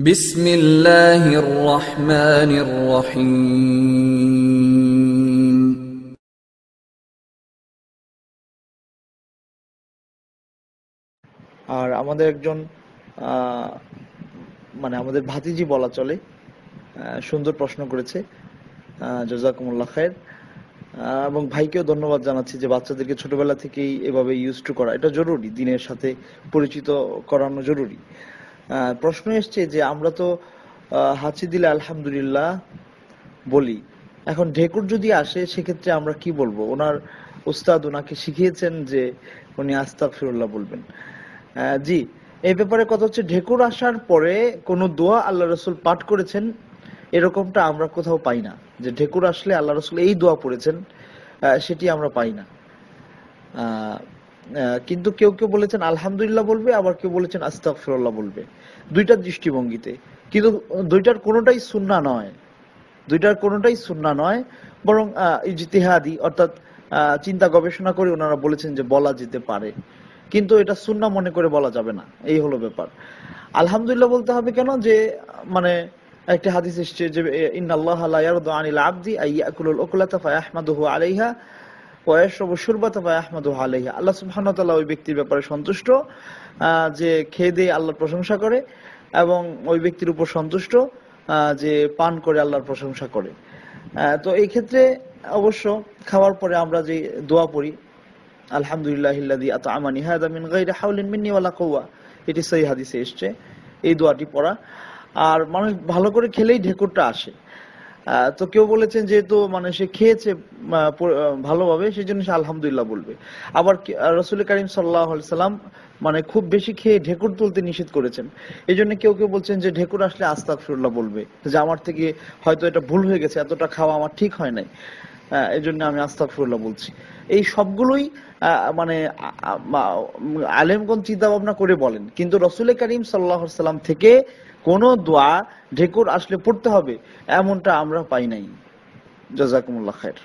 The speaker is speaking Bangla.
بسم الله الرحمن الرحيم আর আমাদের একজন মানে আমাদের ভাতিজি বলা চলে, সুন্দর প্রশ্ন করেছে। জাযাকুমুল্লাহ খায়ের। এবং ভাইকেও ধন্যবাদ জানাচ্ছি যে বাচ্চাদেরকে ছোটবেলা থেকেই এভাবে ইউজ টু করা এটা জরুরি, দিনের সাথে পরিচিত করানো জরুরি। প্রশ্ন এসছে যে আমরা তো হাঁচি দিলে আলহামদুলিল্লাহ বলি, এখন ঢেকুর যদি আসে সেক্ষেত্রে আমরা কি বলবো? ওনার উস্তাদ ওনাকে শিখিয়েছেন যে উনি আস্তাগফিরুল্লাহ বলবেন। জি, এই ব্যাপারে কথা হচ্ছে, ঢেকুর আসার পরে কোনো দোয়া আল্লাহ রসুল পাঠ করেছেন এরকমটা আমরা কোথাও পাই না। যে ঢেকুর আসলে আল্লাহ রসুল এই দোয়া পড়েছেন, সেটি আমরা পাই না। আহ, কিন্তু কেউ কেউ বলেছেন আলহামদুলিল্লাহ বলবে, আবার কেউ বলেছেন আস্তাগফিরুল্লাহ বলবে। দুইটা দৃষ্টিভঙ্গিতে, কিন্তু দুইটার কোনোটাই সুন্নাহ নয়। দুইটার কোনোটাই সুন্নাহ নয়, বরং ইজতিহাদি, অর্থাৎ চিন্তা গবেষণা করে ওনারা বলেছেন যে বলা যেতে পারে, কিন্তু এটা সুন্নাহ মনে করে বলা যাবে না। এই হলো ব্যাপার। আলহামদুলিল্লাহ বলতে হবে কেন? যে মানে একটা হাদিস এসছে যে ইন্নাল্লাহা লা ইয়ারদু আনিল আবদি আইয়াকুলুল উকলাতা ফায়াহমাদুহু আলাইহা ওয়া ইয়াশরাবু শুরবাতা ফায়াহমাদুহু আলাইহা। আল্লাহ সুবহানাহু ওয়া তাআলা ওই ব্যক্তির ব্যাপারে সন্তুষ্ট যে খেয়ে দিয়ে আল্লাহর প্রশংসা করে, এবং ওই ব্যক্তির উপর সন্তুষ্ট যে পান করে আল্লাহর প্রশংসা করে। তো এই ক্ষেত্রে অবশ্য খাওয়ার পরে আমরা যে দোয়া পড়ি, আলহামদুলিল্লাহিল্লাযী আত'আমানি হাযা মিন গায়রি হাওলিন মিন্নি ওয়ালা কুওয়া, এটি সহিহ হাদিসে এসেছে এই দোয়াটি পড়া। আর মানুষ ভালো করে খেলেই ঢেকুরটা আসে। তো কেউ বলেছেন যেহেতু মানে সে খেয়েছে ভালোভাবে, সেই জন্য সে আলহামদুলিল্লাহ বলবে। আবার রাসূল করিম সাল্লাল্লাহু আলাইহি সাল্লাম মানে খুব বেশি খেয়ে ঢেকুর তুলতে নিষেধ করেছেন। এই জন্য কেউ কেউ বলছেন যে ঢেকুর আসলে আস্তাগফিরুল্লাহ বলবে, যে আমার থেকে হয়তো এটা ভুল হয়ে গেছে, এতটা খাওয়া আমার ঠিক হয় নাই, এই জন্য আমি আস্তাগফিরুল্লাহ বলছি। এই সবগুলোই মানে আলেমগণ চিন্তা ভাবনা করে বলেন, কিন্তু রাসূল করিম সাল্লাল্লাহু আলাইহি সাল্লাম থেকে কোন দোয়া ঢেকুর আসলে পড়তে হবে এমনটা আমরা পাই নাই। জাযাকুমুল্লাহ খায়ের।